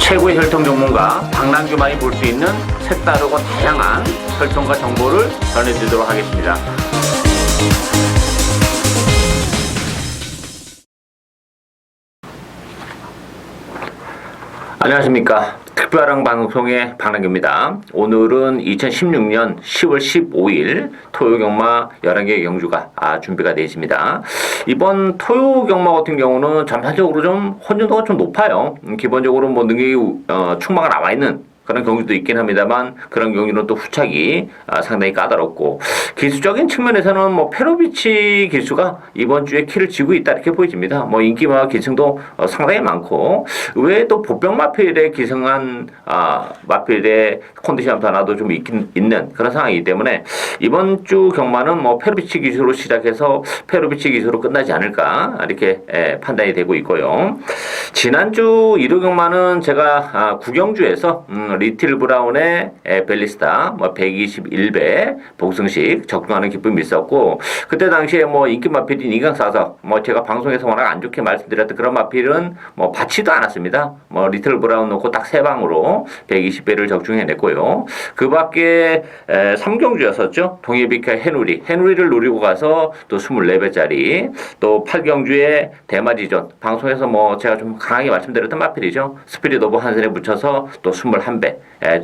최고의 혈통 전문가 박남규만이 볼 수 있는 색다르고 다양한 혈통과 정보를 전해드리도록 하겠습니다. 안녕하십니까. 특별한 방송의 박남규입니다. 오늘은 2016년 10월 15일 토요경마 11개의 경주가 준비가 되어 있습니다. 이번 토요경마 같은 경우는 전반적으로 좀 혼돈도가 좀 높아요. 기본적으로 뭐 능력이 충만가 나와 있는 그런 경주도 있긴 합니다만 그런 경주는 또 후착이 상당히 까다롭고 기술적인 측면에서는 뭐 페로비치 기수가 이번 주에 키를 쥐고 있다 이렇게 보여집니다. 뭐 인기와 기승도 상당히 많고 의외에 또 보병마필에 기승한 마필의 컨디션 변화도 좀 있는 그런 상황이기 때문에 이번 주 경마는 뭐 페로비치 기수로 시작해서 페로비치 기수로 끝나지 않을까 이렇게 판단이 되고 있고요. 지난주 일요 경마는 제가 구경주에서 리틀 브라운의 벨리스타 121배 복승식 적중하는 기쁨이 있었고 그때 당시에 뭐 인기 마필인 이강사석 제가 방송에서 워낙 안 좋게 말씀드렸던 그런 마필은 받지도 않았습니다. 리틀 브라운 놓고 딱 세 방으로 120배를 적중해냈고요. 그 밖에 3경주였었죠. 동해비카 해누리를 노리고 가서 또 24배짜리 또 8경주의 대마지전 방송에서 제가 좀 강하게 말씀드렸던 마필이죠. 스피릿 오브 한선에 붙여서 또 21배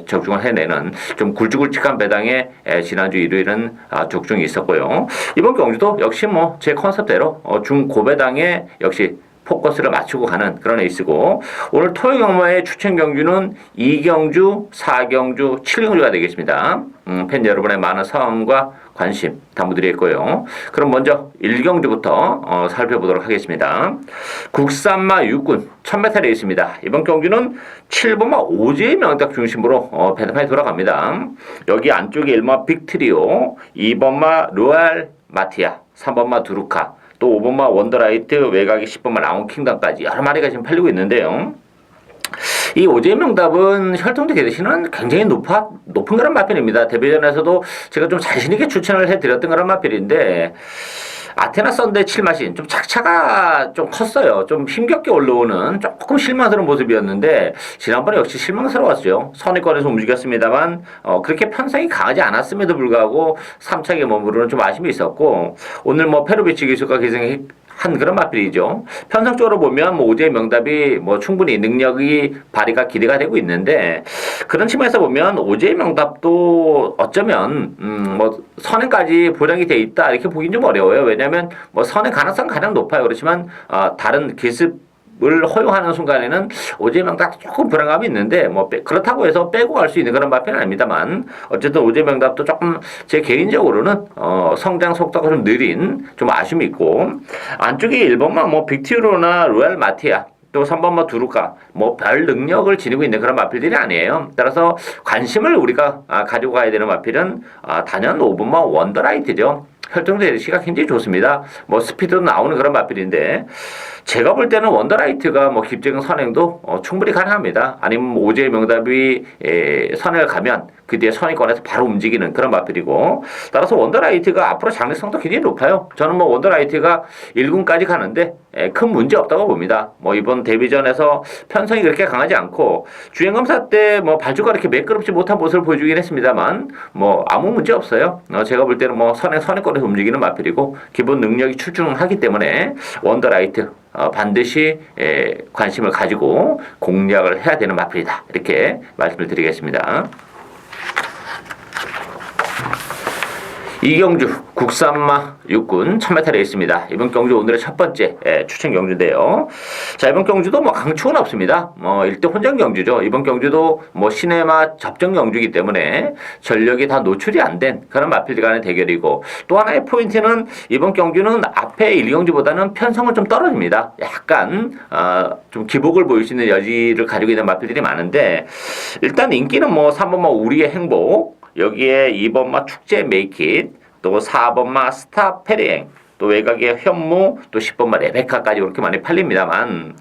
적중을 해내는 좀 굵직굵직한 배당에 지난주 일요일은 적중이 있었고요. 이번 경주도 역시 제 컨셉대로 중고배당에 역시 포커스를 맞추고 가는 그런 에이스고 오늘 토요 경마의 추천 경주는 2경주, 4경주, 7경주가 되겠습니다. 팬 여러분의 많은 사랑과 관심 당부드리겠고요. 그럼 먼저 1경주부터 살펴보도록 하겠습니다. 국산마 육군 1000m 레이스입니다. 이번 경주는 7번마 오제의 명닭 중심으로 배당판이 돌아갑니다. 여기 안쪽에 1번마 빅트리오, 2번마 로얄 마티아, 3번마 두루카, 또 5번마 원더라이트, 외곽이 10번마 라운킹덤까지 여러 마리가 지금 팔리고 있는데요. 이 오제의 명답은 혈통대 대신은 굉장히 높은 그런 마필입니다. 데뷔전에서도 제가 좀 자신있게 추천을 해드렸던 그런 마필인데 아테나 썬데이 7마신 좀 착차가 좀 컸어요. 좀 힘겹게 올라오는 조금 실망스러운 모습이었는데 지난번에 역시 실망스러웠죠. 선의권에서 움직였습니다만 그렇게 편성이 강하지 않았음에도 불구하고 3차게 머무르는 좀 아쉬움이 있었고 오늘 페로비치 기수가 기승한 그런 마필이죠. 편성적으로 보면 오제의 명답이 충분히 능력이 발휘가 기대가 되고 있는데 그런 측면에서 보면 오제의 명답도 어쩌면 선행까지 보장이 돼 있다 이렇게 보긴 좀 어려워요. 왜냐하면 선행 가능성 가장 높아요. 그렇지만 다른 기습을 허용하는 순간에는 오제의 명답도 조금 불안감이 있는데 그렇다고 해서 빼고 갈 수 있는 그런 마필은 아닙니다만 어쨌든 오제의 명답도 조금 제 개인적으로는 성장 속도가 좀 느린 좀 아쉬움이 있고 안쪽에 1번만 빅티로나 로얄 마티아 또 3번마 두루카 별 능력을 지니고 있는 그런 마필들이 아니에요. 따라서 관심을 우리가 가지고 가야 되는 마필은 단연 5번마 원더라이트죠. 혈통대 시가 굉장히 좋습니다. 스피드도 나오는 그런 마필인데 제가 볼 때는 원더라이트가 기증 선행도 충분히 가능합니다. 아니면 오제의 명답이 선행을 가면 그 뒤에 선의권에서 바로 움직이는 그런 마필이고 따라서 원더라이트가 앞으로 장래성도 굉장히 높아요. 저는 원더라이트가 1군까지 가는데 큰 문제 없다고 봅니다. 이번 데뷔전에서 편성이 그렇게 강하지 않고 주행검사 때 발주가 그렇게 매끄럽지 못한 모습을 보여주긴 했습니다만 아무 문제 없어요. 제가 볼 때는 선의권에서 움직이는 마필이고 기본 능력이 출중하기 때문에 원더라이트 반드시 관심을 가지고 공략을 해야 되는 마필이다. 이렇게 말씀을 드리겠습니다. 이경주 국산마 육군 1000m 레이스입니다. 이번 경주 오늘의 첫 번째 추천 경주인데요. 자, 이번 경주도 강추는 없습니다. 1대 혼전 경주죠. 이번 경주도 시내마 접전 경주이기 때문에 전력이 다 노출이 안 된 그런 마필들 간의 대결이고 또 하나의 포인트는 이번 경주는 앞에 1경주보다는 편성은 좀 떨어집니다. 약간 좀 기복을 보일 수 있는 여지를 가지고 있는 마필들이 많은데 일단 인기는 3번마 우리의 행복 여기에 2번마 축제 메이킷, 또 4번마 스타 페리행, 또 외곽에 현무, 또 10번마 레베카까지 그렇게 많이 팔립니다만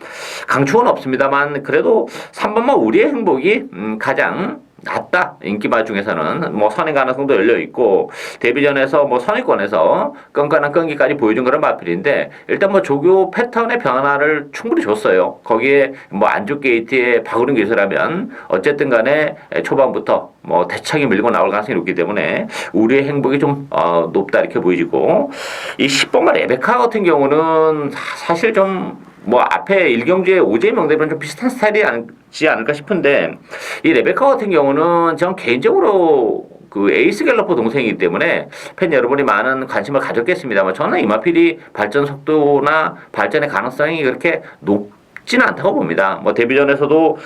강추는 없습니다만 그래도 3번마 우리의 행복이 가장 낮다. 인기마 중에서는 뭐 선행 가능성도 열려 있고 데뷔전에서 뭐 선행권에서 끈끈한 끈기까지 보여준 그런 마필인데 일단 뭐 조교 패턴의 변화를 충분히 줬어요. 거기에 뭐 안쪽 게이트의 박으른 기술하면 어쨌든 간에 초반부터 뭐 대차게 밀고 나올 가능성이 높기 때문에 우리의 행복이 좀 높다 이렇게 보이지고 이 10번마 레베카 같은 경우는 사실 좀 뭐 앞에 일경주의 오제이 명대로는 좀 비슷한 스타일이지 않을까 싶은데 이 레베카 같은 경우는 전 개인적으로 그 에이스 갤러퍼 동생이기 때문에 팬 여러분이 많은 관심을 가졌겠습니다만 저는 이마필이 발전 속도나 발전의 가능성이 그렇게 높지는 않다고 봅니다. 뭐 데뷔전에서도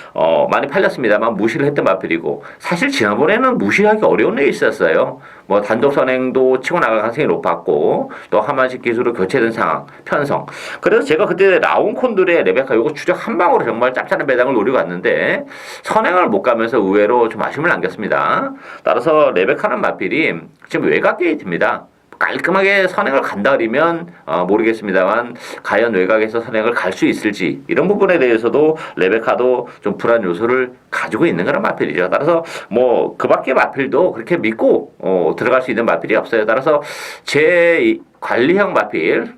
많이 팔렸습니다만 무시를 했던 마필이고 사실 지난번에는 무시하기 어려운 레이스였어요. 뭐 단독 선행도 치고 나갈 가능성이 높았고 또 하만식 기술로 교체된 상황, 편성. 그래서 제가 그때 라온 콘들의 레베카 요거 추적 한 방으로 정말 짭짤한 배당을 노리고 왔는데 선행을 못 가면서 의외로 좀 아쉬움을 남겼습니다. 따라서 레베카는 마필이 지금 외곽 게이트입니다. 깔끔하게 선행을 간다 그러면 모르겠습니다만 과연 외곽에서 선행을 갈 수 있을지 이런 부분에 대해서도 레베카도 좀 불안 요소를 가지고 있는 그런 마필이죠. 따라서 뭐 그 밖에 마필도 그렇게 믿고 들어갈 수 있는 마필이 없어요. 따라서 제 관리형 마필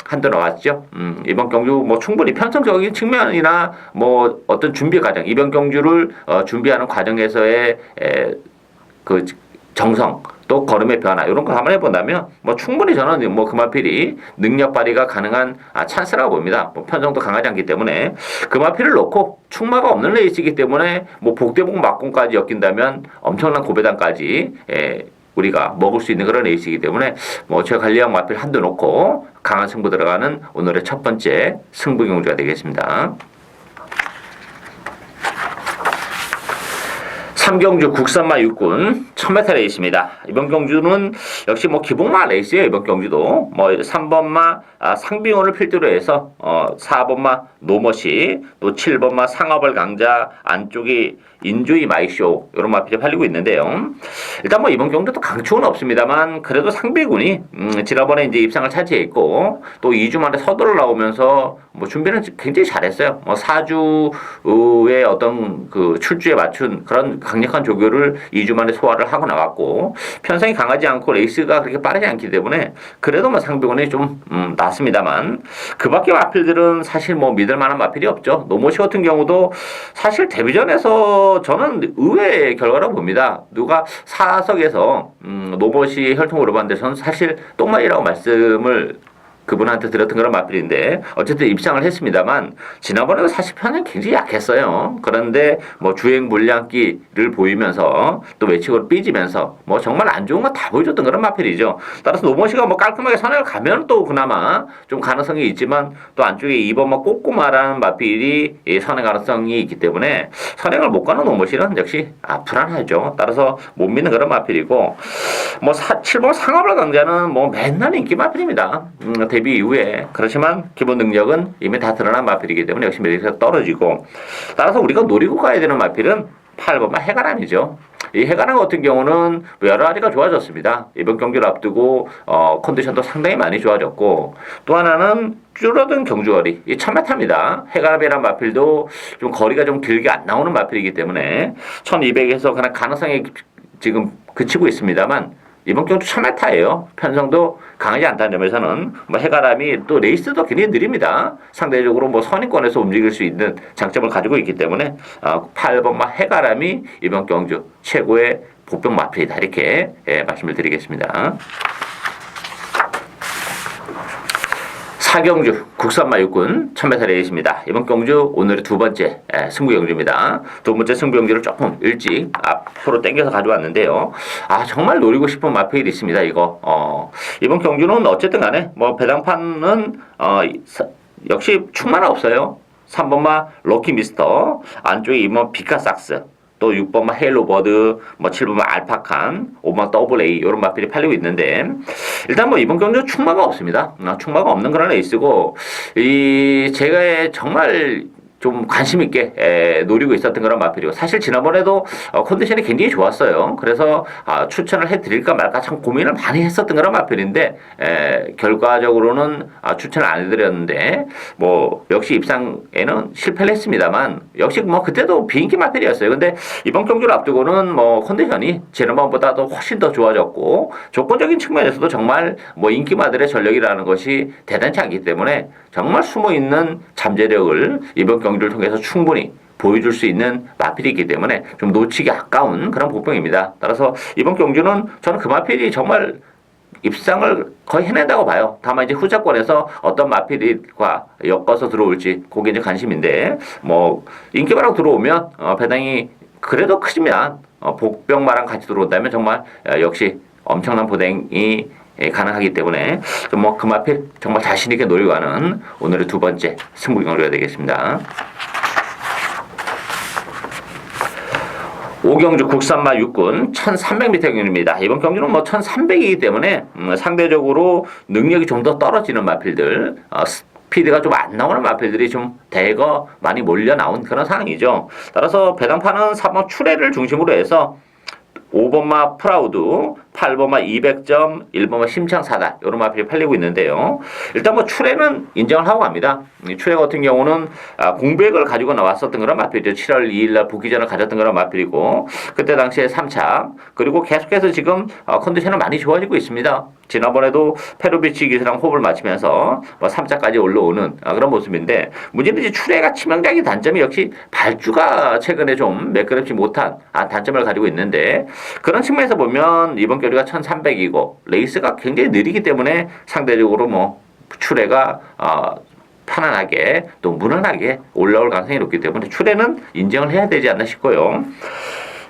한도 나왔죠. 이번 경주 뭐 충분히 편성적인 측면이나 뭐 어떤 준비 과정 이번 경주를 준비하는 과정에서의 그 정성 또 걸음의 변화 이런 걸 한번 해본다면 뭐 충분히 저는 뭐 금화필이 능력 발휘가 가능한 찬스라고 봅니다. 뭐 편성도 강하지 않기 때문에 금화필을 놓고 충마가 없는 레이스이기 때문에 뭐 복대복 막공까지 엮인다면 엄청난 고배당까지 우리가 먹을 수 있는 그런 레이스이기 때문에 뭐 제 관리형 마필 한도 놓고 강한 승부 들어가는 오늘의 첫 번째 승부 경주가 되겠습니다. 3경주 국산마 육군 1000m 레이스입니다. 이번 경주는 역시 뭐 기복마 레이스예요. 이번 경주도 뭐 3번마 상비원을 필두로 해서 4번마 노머시 또 7번마 상업을 강자 안쪽이 인조이 마이쇼 이런 마필이 팔리고 있는데요. 일단 뭐 이번 경주도 강추는 없습니다만 그래도 상비군이 지난번에 이제 입상을 차지했고 또 2주 만에 서두를 나오면서 뭐 준비는 굉장히 잘했어요. 뭐 4주의 어떤 그 출주에 맞춘 그런 강력한 조교를 2주 만에 소화를 하고 나왔고 편성이 강하지 않고 레이스가 그렇게 빠르지 않기 때문에 그래도 뭐 상비군이 좀 낫습니다만 그 밖에 마필들은 사실 뭐 믿을 만한 마필이 없죠. 노모시 같은 경우도 사실 데뷔전에서 저는 의외의 결과라고 봅니다. 누가 사석에서 노모시 혈통을 물어봤는데 저는 사실 똥말이라고 말씀을 그분한테 들었던 그런 마필인데 어쨌든 입상을 했습니다만 지난번에도 사실 편은 굉장히 약했어요. 그런데 뭐 주행 물량기를 보이면서 또 외측으로 삐지면서 뭐 정말 안 좋은 거 다 보여줬던 그런 마필이죠. 따라서 노모시가 뭐 깔끔하게 선행을 가면 또 그나마 좀 가능성이 있지만 또 안쪽에 2번만 꽂고말하는 마필이 선행 가능성이 있기 때문에 선행을 못 가는 노모시는 역시 불안하죠. 따라서 못 믿는 그런 마필이고 뭐 7번 상업을 강자는 뭐 맨날 인기 마필입니다. 데뷔 이후에 그렇지만 기본 능력은 이미 다 드러난 마필이기 때문에 역시 메리트가 떨어지고 따라서 우리가 노리고 가야 되는 마필은 8번만 해가람이죠. 이 해가람 같은 경우는 여러 가지가 좋아졌습니다. 이번 경기를 앞두고 컨디션도 상당히 많이 좋아졌고 또 하나는 줄어든 경주거리 이 1000m입니다. 해가람이란 마필도 좀 거리가 좀 길게 안 나오는 마필이기 때문에 1200에서 그냥 가능성이 지금 그치고 있습니다만 이번 경주 1000m예요. 편성도 강하지 않다는 점에서는 뭐 해가람이 또 레이스도 굉장히 느립니다. 상대적으로 뭐 선행권에서 움직일 수 있는 장점을 가지고 있기 때문에 8번마 해가람이 이번 경주 최고의 복병 마필이다 이렇게 말씀을 드리겠습니다. 4경주 국산마 육군 1000m 레이스입니다. 이번 경주 오늘의 두 번째 승부 경주입니다. 두 번째 승부 경주를 조금 일찍 앞으로 당겨서 가져왔는데요. 정말 노리고 싶은 마필이 있습니다. 이거 이번 경주는 어쨌든 간에 뭐 배당판은 역시 충만은 없어요. 3번마 럭키 미스터 안쪽에 2번 비카삭스 또 6번마 헬로버드, 뭐 7번마 알파칸, 5번마 더블 A 이런 마필이 팔리고 있는데 일단 뭐 이번 경주 충마가 없습니다. 충마가 없는 그런 레이스고 제가 정말 좀 관심 있게 노리고 있었던 그런 마필이고 사실 지난번에도 컨디션이 굉장히 좋았어요. 그래서 추천을 해드릴까 말까 참 고민을 많이 했었던 그런 마필인데 결과적으로는 추천을 안 해드렸는데 뭐 역시 입상에는 실패를 했습니다만 역시 뭐 그때도 비인기 마필이었어요. 근데 이번 경기를 앞두고는 뭐 컨디션이 지난번보다도 훨씬 더 좋아졌고 조건적인 측면에서도 정말 뭐 인기마들의 전력이라는 것이 대단치 않기 때문에 정말 숨어있는 잠재력을 이번 경기를 통해서 충분히 보여줄 수 있는 마필이 있기 때문에 좀 놓치기 아까운 그런 복병입니다. 따라서 이번 경주는 저는 그 마필이 정말 입상을 거의 해낸다고 봐요. 다만 이제 후자권에서 어떤 마필과 엮어서 들어올지 그게 이제 관심인데 뭐 인기마랑 들어오면 배당이 그래도 크지만 복병마랑 같이 들어온다면 정말 역시 엄청난 보행이 가능하기 때문에 뭐 그 마필 정말 자신 있게 노리고 가는 오늘의 두 번째 승부 경주가 되겠습니다. 오경주 국산마 육군 1300m 경주입니다. 이번 경주는 뭐 1300이기 때문에 상대적으로 능력이 좀 더 떨어지는 마필들 스피드가 좀 안 나오는 마필들이 좀 대거 많이 몰려 나온 그런 상황이죠. 따라서 배당판은 3번 추레를 중심으로 해서 5번마 프라우드, 8번마 200점, 1번마 심창사달 이런 마필이 팔리고 있는데요. 일단 뭐 추레는 인정을 하고 갑니다. 추레 같은 경우는 공백을 가지고 나왔었던 그런 마필이죠. 7월 2일날 복귀전을 가졌던 그런 마필이고 그때 당시에 3차 그리고 계속해서 지금 컨디션은 많이 좋아지고 있습니다. 지난번에도 페로비치 기수랑 호흡을 맞추면서 뭐 3차까지 올라오는 그런 모습인데 문제는 이제 추레가 치명적인 단점이 역시 발주가 최근에 좀 매끄럽지 못한 단점을 가지고 있는데 그런 측면에서 보면 이번 경기가 1300이고 레이스가 굉장히 느리기 때문에 상대적으로 뭐 추레가 편안하게 또 무난하게 올라올 가능성이 높기 때문에 추레는 인정을 해야 되지 않나 싶고요.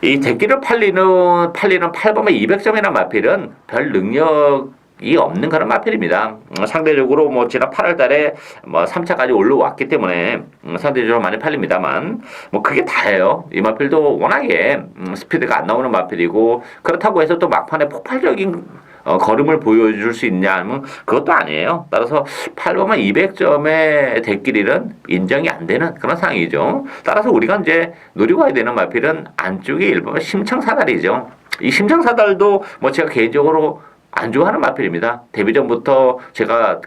이 대기를 팔리는 8번의 200점이라는 마필은 별 능력이 없는 그런 마필입니다. 상대적으로 뭐 지난 8월 달에 뭐 3차까지 올라왔기 때문에 상대적으로 많이 팔립니다만 뭐 그게 다예요. 이 마필도 워낙에 스피드가 안 나오는 마필이고 그렇다고 해서 또 막판에 폭발적인 걸음을 보여줄 수 있냐 하면 그것도 아니에요. 따라서 8번만 200점의 대길이는 인정이 안 되는 그런 상황이죠. 따라서 우리가 이제 노리고 가야 되는 마필은 안쪽에 1번은 심창사달이죠. 이 심창사달도 뭐 제가 개인적으로 안 좋아하는 마필입니다. 데뷔전부터 제가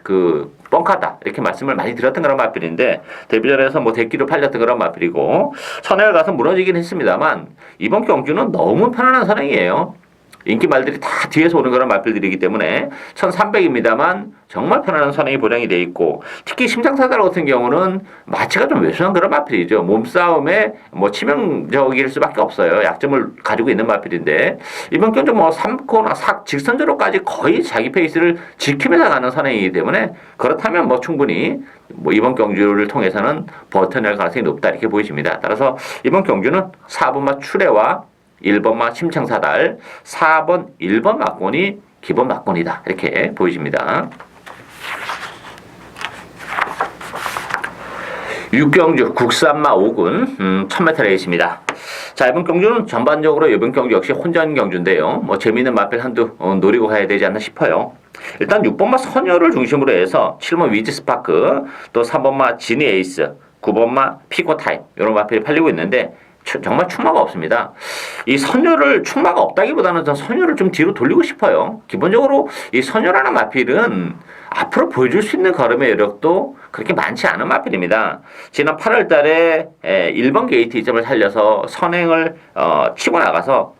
뻥카다 이렇게 말씀을 많이 드렸던 그런 마필인데 데뷔전에서 뭐 대기로 팔렸던 그런 마필이고 선행을 가서 무너지긴 했습니다만 이번 경주는 너무 편안한 선행이에요. 인기 말들이 다 뒤에서 오는 그런 마필들이기 때문에 1300입니다만 정말 편안한 선행이 보장이 돼 있고 특히 심장사달 같은 경우는 마취가 좀 왜소한 그런 마필이죠. 몸싸움에 뭐 치명적일 수밖에 없어요. 약점을 가지고 있는 마필인데 이번 경주 뭐 3코나 4 직선제로까지 거의 자기 페이스를 지키면서 가는 선행이기 때문에 그렇다면 뭐 충분히 뭐 이번 경주를 통해서는 버텨낼 가능성이 높다 이렇게 보이십니다. 따라서 이번 경주는 4번마 추레와 1번마 심창사달, 4번, 1번 막권이 기본 막권이다. 이렇게 보이십니다. 육경주 국산마 5군 1000m 레이스입니다. 자, 이번 경주는 전반적으로 이번 경주 역시 혼전 경주인데요. 뭐 재미있는 마필 한두 노리고 가야 되지 않나 싶어요. 일단 6번마 선녀를 중심으로 해서 7번 위즈 스파크, 또 3번마 지니 에이스, 9번마 피코 타임 이런 마필이 팔리고 있는데 정말 충마가 없습니다. 이 선녀를 충마가 없다기보다는 전 선녀를 좀 뒤로 돌리고 싶어요. 기본적으로 이 선녀라는 마필은 앞으로 보여줄 수 있는 걸음의 여력도 그렇게 많지 않은 마필입니다. 지난 8월 달에 1번 게이트 2점을 살려서 선행을 치고 나가서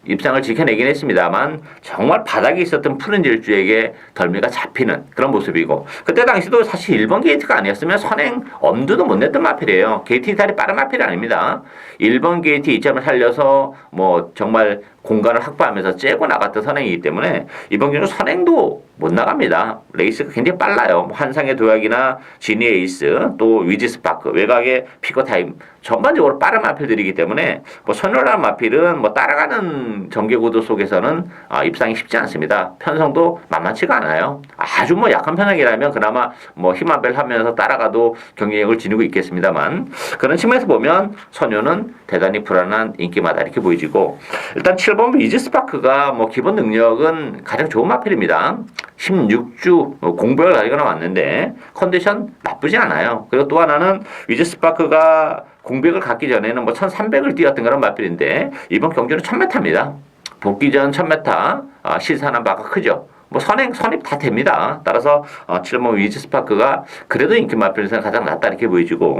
입상을 지켜내긴 했습니다만 정말 바닥에 있었던 푸른 질주에게 덜미가 잡히는 그런 모습이고 그때 당시도 사실 1번 게이트가 아니었으면 선행 엄두도 못 냈던 마필이에요. 게이트 이탈이 빠른 마필이 아닙니다. 1번 게이트 2점을 살려서 뭐 정말 공간을 확보하면서 째고 나갔던 선행이기 때문에 이번 경우 선행도 못 나갑니다. 레이스가 굉장히 빨라요. 환상의 도약이나 지니 에이스 또 위즈 스파크 외곽의 피거 타임 전반적으로 빠른 마필들이기 때문에 뭐 선열한 마필은 뭐 따라가는 전개구도 속에서는 입상이 쉽지 않습니다. 편성도 만만치가 않아요. 아주 뭐 약한 편성이라면 그나마 뭐 힘한벨 하면서 따라가도 경쟁력을 지니고 있겠습니다만 그런 측면에서 보면 선요는 대단히 불안한 인기마다 이렇게 보이지고 일단 7번 위즈 스파크가 뭐 기본 능력은 가장 좋은 마필입니다. 16주 공백을 가지고 나왔는데 컨디션 나쁘지 않아요. 그리고 또 하나는 위즈스파크가 공백을 갖기 전에는 뭐 1300을 뛰었던 그런 마필인데 이번 경주는 1000m입니다. 복귀 전 1000m 시사하는 바가 크죠. 뭐 선입 다 됩니다. 따라서 7번 위즈스파크가 그래도 인기 마필에서는 가장 낫다 이렇게 보여지고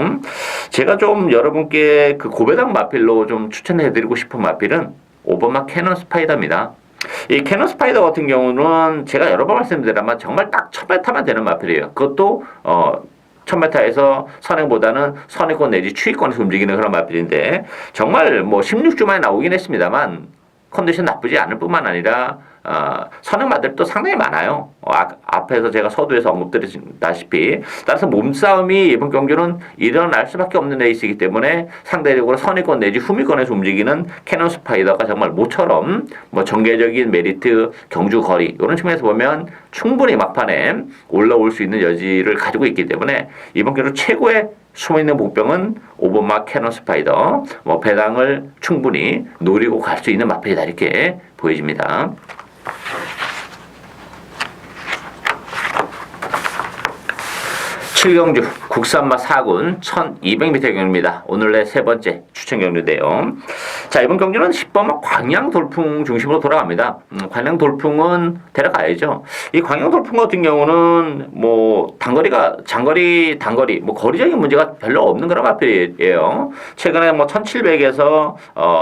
제가 좀 여러분께 그 고배당 마필로 좀 추천해드리고 싶은 마필은 5번마 캐논 스파이더입니다. 이 캐논 스파이더 같은 경우는 제가 여러 번 말씀드렸지만 정말 딱 1000m만 되는 마필이에요. 그것도 1000m에서 선행보다는 선행권 내지 추위권에서 움직이는 그런 마필인데 정말 뭐 16주 만에 나오긴 했습니다만 컨디션 나쁘지 않을 뿐만 아니라 선행마들도 상당히 많아요. 앞에서 제가 서두에서 언급드렸다시피 따라서 몸싸움이 이번 경주는 일어날 수밖에 없는 레이스이기 때문에 상대적으로 선의권 내지 후미권에서 움직이는 캐논 스파이더가 정말 모처럼 뭐 전개적인 메리트, 경주 거리 이런 측면에서 보면 충분히 막판에 올라올 수 있는 여지를 가지고 있기 때문에 이번 경주 최고의 숨어있는 복병은 5번마 캐논 스파이더 뭐 배당을 충분히 노리고 갈 수 있는 마필이다 이렇게 보여집니다. 7경주 국산마 4군 1200m 경주입니다. 오늘의 세 번째 추천 경주인데요. 자, 이번 경주는 10번마 광양 돌풍 중심으로 돌아갑니다. 광양 돌풍은 데려가야죠. 이 광양 돌풍 같은 경우는 뭐 장거리 뭐 거리적인 문제가 별로 없는 그런 마필이에요. 최근에 뭐 1700에서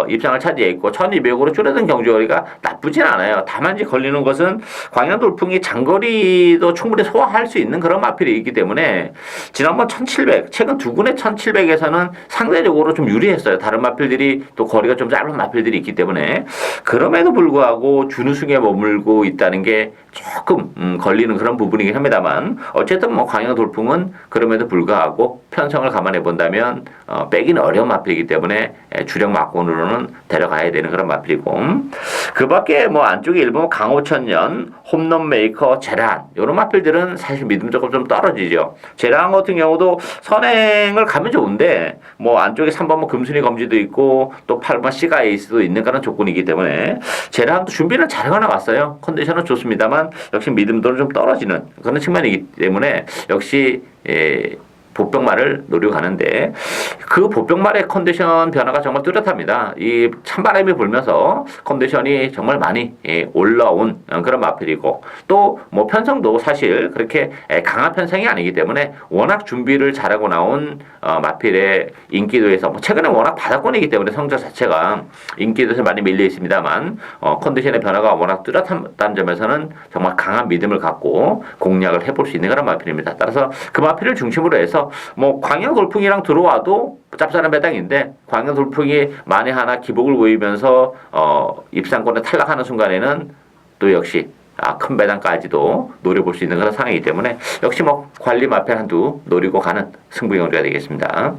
입상을 차지했고 1200으로 줄어든 경주거리가 나쁘진 않아요. 다만 이제 걸리는 것은 광양 돌풍이 장거리도 충분히 소화할 수 있는 그런 마필이 있기 때문에 지난번 1700 최근 두 군의 1700에서는 상대적으로 좀 유리했어요. 다른 마필들이 또 거리가 좀 짧은 마필들이 있기 때문에 그럼에도 불구하고 준우승에 머물고 있다는 게 조금 걸리는 그런 부분이긴 합니다만 어쨌든 뭐 광양 돌풍은 그럼에도 불구하고 편성을 감안해 본다면 빼기는 어려운 마필이기 때문에 주력 막군으로는 데려가야 되는 그런 마필이고 그 밖에 뭐 안쪽에 일본 강호천년, 홈런 메이커, 제란 이런 마필들은 사실 믿음적으로 좀 떨어지죠. 제란 같은 경우도 선행을 가면 좋은데 뭐 안쪽에 3번 뭐 금순위 검지도 있고 또 8번 시가 에이스도 있는 그런 조건이기 때문에 제란도 준비는 잘해가 나왔어요. 컨디션은 좋습니다만 역시 믿음도는 좀 떨어지는 그런 측면이기 때문에 역시 보병말을 노리고 가는데 그 보병말의 컨디션 변화가 정말 뚜렷합니다. 이 찬바람이 불면서 컨디션이 정말 많이 올라온 그런 마필이고 또 뭐 편성도 사실 그렇게 강한 편성이 아니기 때문에 워낙 준비를 잘하고 나온 마필의 인기도에서 뭐 최근에 워낙 바닥권이기 때문에 성적 자체가 인기도에서 많이 밀려 있습니다만 컨디션의 변화가 워낙 뚜렷하다는 점에서는 정말 강한 믿음을 갖고 공략을 해볼 수 있는 그런 마필입니다. 따라서 그 마필을 중심으로 해서 뭐 광양 돌풍이랑 들어와도 짭짤한 배당인데 광양 돌풍이 만에 하나 기복을 보이면서 입상권에 탈락하는 순간에는 또 역시 큰 배당까지도 노려볼 수 있는 그런 상황이기 때문에 역시 뭐 관리 마필 한두 노리고 가는 승부 경주가 되겠습니다.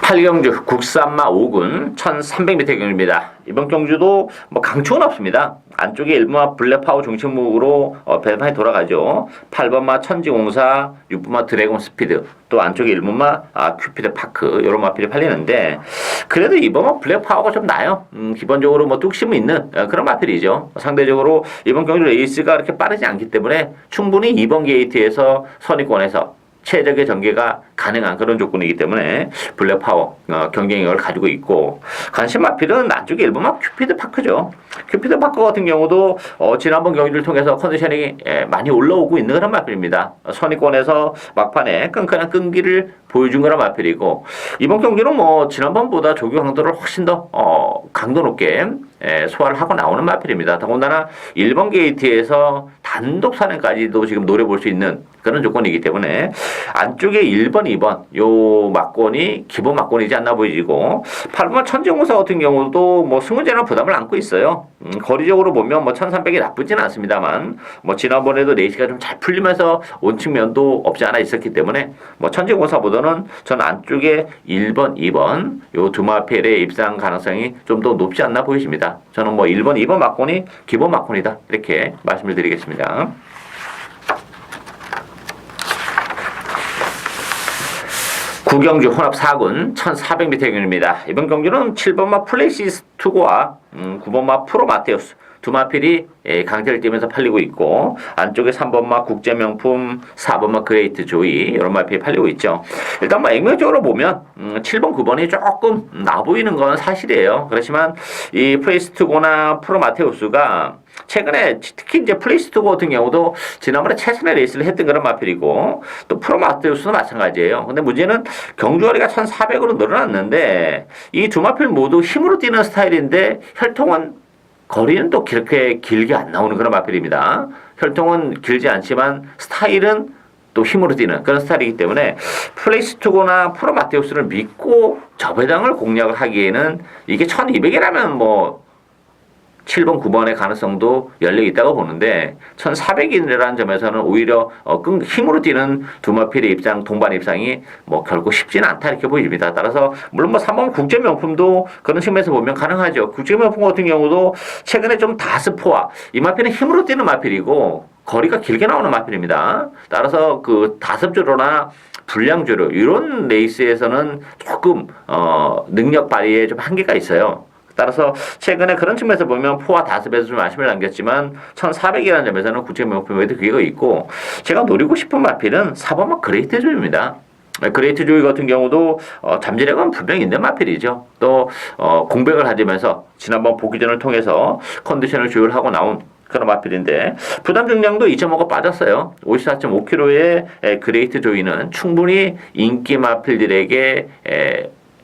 8경주 국산마 5군 1300m 경주입니다. 이번 경주도 뭐 강추는 없습니다. 안쪽에 1번마 블랙파워 중심으로 배당이 돌아가죠. 8번마 천지공사, 6번마 드래곤 스피드, 또 안쪽에 1번마 큐피드 파크 이런 마필이 팔리는데 그래도 2번마 블랙파워가 좀 나요. 기본적으로 뭐 뚝심이 있는 그런 마필이죠. 상대적으로 이번 경주 레이스가 그렇게 빠르지 않기 때문에 충분히 2번 게이트에서 선의권에서 최적의 전개가 가능한 그런 조건이기 때문에 블랙파워 경쟁력을 가지고 있고 관심 마필은 안쪽에 1번마 큐피드 파크죠. 큐피드 파크 같은 경우도 지난번 경기를 통해서 컨디션이 많이 올라오고 있는 그런 마필입니다. 선의권에서 막판에 끈끈한 끈기를 보여준 그런 마필이고 이번 경기는 뭐 지난번보다 조교 강도를 훨씬 더 강도 높게 소화를 하고 나오는 마필입니다. 더군다나 1번 게이트에서 단독 선행까지도 지금 노려볼 수 있는 그런 조건이기 때문에 안쪽에 1번, 2번 요 막권이 기본 막권이지 않나 보이고 8번 천지공사 같은 경우도 뭐 승부제는 부담을 안고 있어요. 거리적으로 보면 뭐 1300이 나쁘지는 않습니다만 뭐 지난번에도 레이스가 좀 잘 풀리면서 온 측면도 없지 않아 있었기 때문에 뭐 천지공사보다는 전 안쪽에 1번, 2번 요 두 마필의 입상 가능성이 좀 더 높지 않나 보이십니다. 저는 뭐 1번, 2번 막권이 기본 막권이다 이렇게 말씀을 드리겠습니다. 9경주 혼합 4군 1400m 경주입니다. 이번 경주는 7번마 플레이시스 투고와 9번마 프로마테우스 두마필이 강세를 띠면서 팔리고 있고 안쪽에 3번마 국제명품, 4번마 그레이트 조이 이런 마필이 팔리고 있죠. 일단 뭐 액면적으로 보면 7번, 9번이 조금 나 보이는 건 사실이에요. 그렇지만 이 프레이스투고나 프로마테우스가 최근에 특히 이제 플레이스토어 같은 경우도 지난번에 최선의 레이스를 했던 그런 마필이고 또 프로마테우스도 마찬가지예요. 근데 문제는 경주거리가 1,400으로 늘어났는데 이 두 마필 모두 힘으로 뛰는 스타일인데 혈통은 거리는 또 그렇게 길게 안 나오는 그런 마필입니다. 혈통은 길지 않지만 스타일은 또 힘으로 뛰는 그런 스타일이기 때문에 플레이스투고나 프로마테우스를 믿고 저배당을 공략을 하기에는 이게 1,200이라면 뭐 7번, 9번의 가능성도 열려 있다고 보는데 1,400이라는 점에서는 오히려 힘으로 뛰는 두마필의 입장, 동반 입장이 뭐 결코 쉽지는 않다 이렇게 보입니다. 따라서 물론 뭐 3번 국제명품도 그런 측면에서 보면 가능하죠. 국제명품 같은 경우도 최근에 좀 다스포와 이 마필은 힘으로 뛰는 마필이고 거리가 길게 나오는 마필입니다. 따라서 그 다습주로나 불량주로 이런 레이스에서는 조금 능력 발휘에 좀 한계가 있어요. 따라서 최근에 그런 측면에서 보면 포와 다습에서 좀 아쉬움을 남겼지만 1,400이라는 점에서는 국제명품에도 그게 있고 제가 노리고 싶은 마필은 4번마 그레이트 조이입니다. 그레이트 조이 같은 경우도 잠재력은 분명히 있는 마필이죠. 또 공백을 가지면서 지난번 보기전을 통해서 컨디션을 조율하고 나온 그런 마필인데 부담 중량도 2.5가 빠졌어요. 54.5kg의 그레이트 조이는 충분히 인기 마필들에게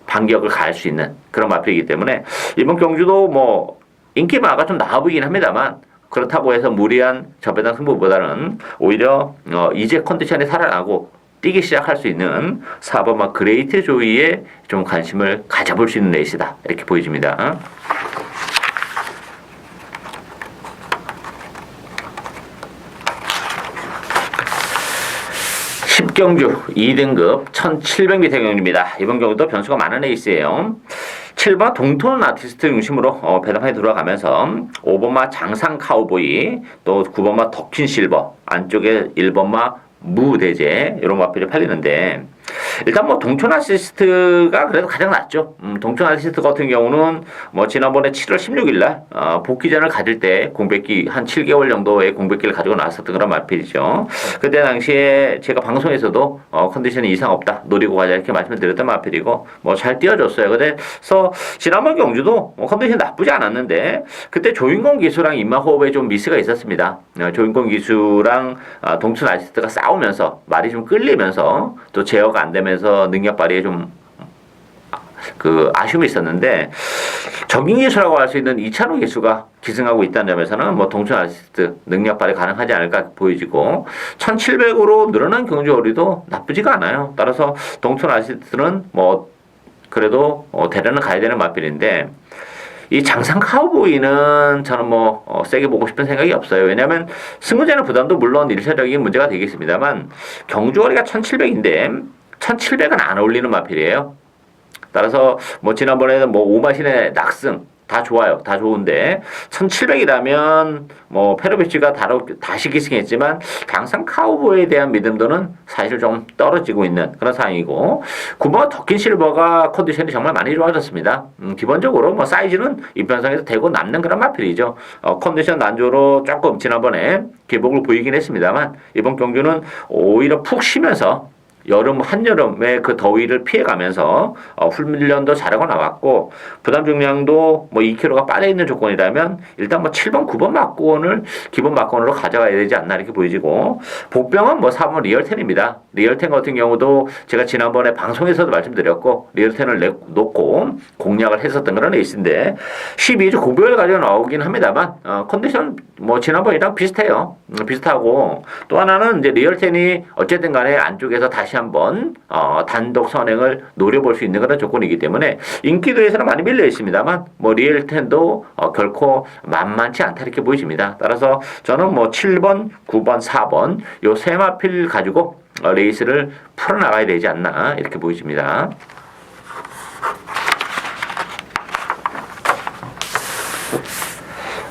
반격을 가할 수 있는 그런 마필이기 때문에 이번 경주도 뭐 인기마가 좀 나아 보이긴 합니다만 그렇다고 해서 무리한 저배당 승부보다는 오히려 이제 컨디션이 살아나고 뛰기 시작할 수 있는 4번마 그레이트 조이에 좀 관심을 가져볼 수 있는 레이스다 이렇게 보여집니다. 10경주 2등급 1700m 경주입니다. 이번 경주도 변수가 많은 레이스예요. 7번 동톤 아티스트 중심으로 배당판에 들어가면서 5번마 장상 카우보이 또 9번마 덕킨 실버 안쪽에 1번마 무대제 이런 마필이 팔리는데 일단 뭐 동촌 아시스트가 그래도 가장 낫죠. 동촌 아시스트 같은 경우는 뭐 지난번에 7월 16일 날 복귀전을 가질 때 공백기 한 7개월 정도의 공백기를 가지고 나왔었던 그런 마필이죠. 그때 당시에 제가 방송에서도 컨디션이 이상 없다 노리고 가자 이렇게 말씀을 드렸던 마필이고 뭐 잘 뛰어줬어요. 그래서 지난번 경주도 컨디션 나쁘지 않았는데 그때 조인권 기수랑 인마호흡에 좀 미스가 있었습니다. 조인권 기수랑 동촌 아시스트가 싸우면서 말이 좀 끌리면서 또 제어가 안 되면서 능력 발휘에 좀 아쉬움이 있었는데 적인 기수라고 할 수 있는 이찬호 기수가 기승하고 있다는 점에서는 뭐 동촌 아시스트 능력 발휘 가능하지 않을까 보여지고 1700으로 늘어난 경주거리도 나쁘지가 않아요. 따라서 동촌 아시스트는 뭐 그래도 대련을 가야 되는 마필인데 이 장상 카우보이는 저는 뭐 세게 보고 싶은 생각이 없어요. 왜냐하면 승부제는 부담도 물론 일차적인 문제가 되겠습니다만 경주거리가 1700인데 1700은 안 어울리는 마필이에요. 따라서 뭐 지난번에는 뭐 오마신의 낙승 다 좋아요. 다 좋은데 1700이라면 뭐 페로비치가 다시 기승했지만 장상 카우보이에 대한 믿음도는 사실 좀 떨어지고 있는 그런 상황이고 9번 덕킨 실버가 컨디션이 정말 많이 좋아졌습니다. 기본적으로 뭐 사이즈는 이편성에서 대고 남는 그런 마필이죠. 컨디션 난조로 조금 지난번에 기복을 보이긴 했습니다만 이번 경주는 오히려 푹 쉬면서 한여름의 그 더위를 피해가면서 훈련도 잘하고 나왔고 부담 중량도 뭐 2kg가 빠져있는 조건이라면 일단 뭐 7번, 9번 막권을 기본 막권으로 가져가야 되지 않나 이렇게 보여지고 복병은 뭐 4번 리얼텐입니다. 리얼텐 같은 경우도 제가 지난번에 방송에서도 말씀드렸고 리얼텐을 놓고 공략을 했었던 그런 레이스인데 12주 공백을 가지고 나오긴 합니다만 컨디션 뭐 지난번이랑 비슷해요. 비슷하고 또 하나는 이제 리얼텐이 어쨌든 간에 안쪽에서 다시 한번 단독 선행을 노려볼 수 있는 그런 조건이기 때문에 인기도에서는 많이 밀려 있습니다만 뭐 리얼텐도 결코 만만치 않다 이렇게 보여집니다. 따라서 저는 뭐 7번, 9번, 4번 요 세 마필 가지고 레이스를 풀어나가야 되지 않나 이렇게 보여집니다.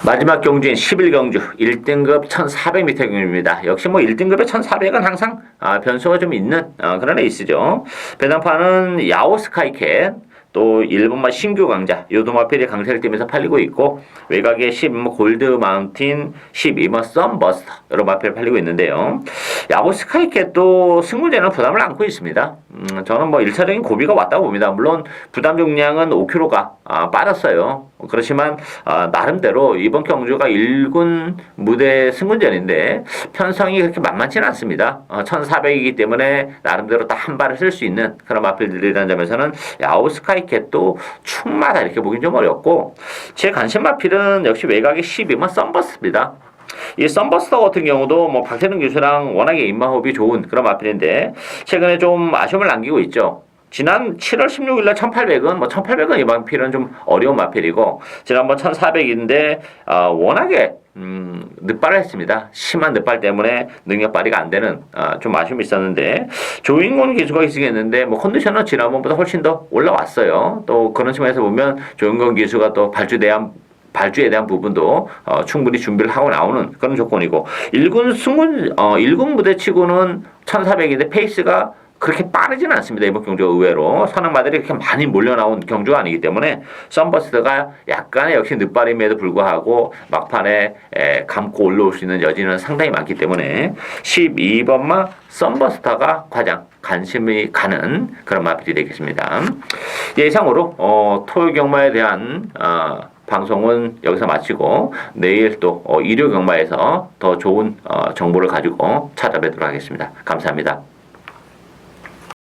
마지막 경주인 11경주 1등급 1400m 경주입니다. 역시 뭐 1등급에 1400은 항상 변수가 좀 있는 그런 레이스죠. 배당판은 야오 스카이캣 또 1번마 신규 강자 요도마필이 강세를 띠면서 팔리고 있고 외곽에 10 골드 마운틴 12번 썬버스터 여러 마필 팔리고 있는데요. 야구 스카이캣도 승물제는 부담을 안고 있습니다. 저는 뭐 1차적인 고비가 왔다고 봅니다. 물론 부담 중량은 5kg가 빠졌어요. 그렇지만 나름대로 이번 경주가 1군 무대 승군전인데 편성이 그렇게 만만치는 않습니다. 1400이기 때문에 나름대로 딱 한 발을 쓸 수 있는 그런 마필들이라는 점에서는 야구 스카이캣도 충마다 이렇게 보긴 좀 어렵고 제 관심 마필은 역시 외곽의 12번 썬버스입니다. 이 썬버스터 같은 경우도 뭐 박태능 교수랑 워낙에 입마호흡이 좋은 그런 마필인데 최근에 좀 아쉬움을 남기고 있죠. 지난 7월 16일날 1800은 뭐 1800은 이 마필은 좀 어려운 마필이고 지난번 1400인데 워낙에 늑발을 했습니다. 심한 늑발 때문에 능력 발휘가 안 되는 좀 아쉬움이 있었는데 조인곤 기수가 있겠는데 뭐 컨디션은 지난번보다 훨씬 더 올라왔어요. 또 그런 측면에서 보면 조인곤 기수가 또 발주에 대한 부분도 충분히 준비를 하고 나오는 그런 조건이고 1군 무대치고는 1400인데 페이스가 그렇게 빠르지는 않습니다. 이번 경주가 의외로 선행마들이 그렇게 많이 몰려나온 경주가 아니기 때문에 썬버스트가 약간의 역시 늦발임에도 불구하고 막판에 감고 올라올 수 있는 여지는 상당히 많기 때문에 12번마 썬버스터가 가장 관심이 가는 그런 마필이 되겠습니다. 예상으로 토요 경마에 대한 방송은 여기서 마치고 내일 또 일요 경마에서 더 좋은 정보를 가지고 찾아뵙도록 하겠습니다. 감사합니다.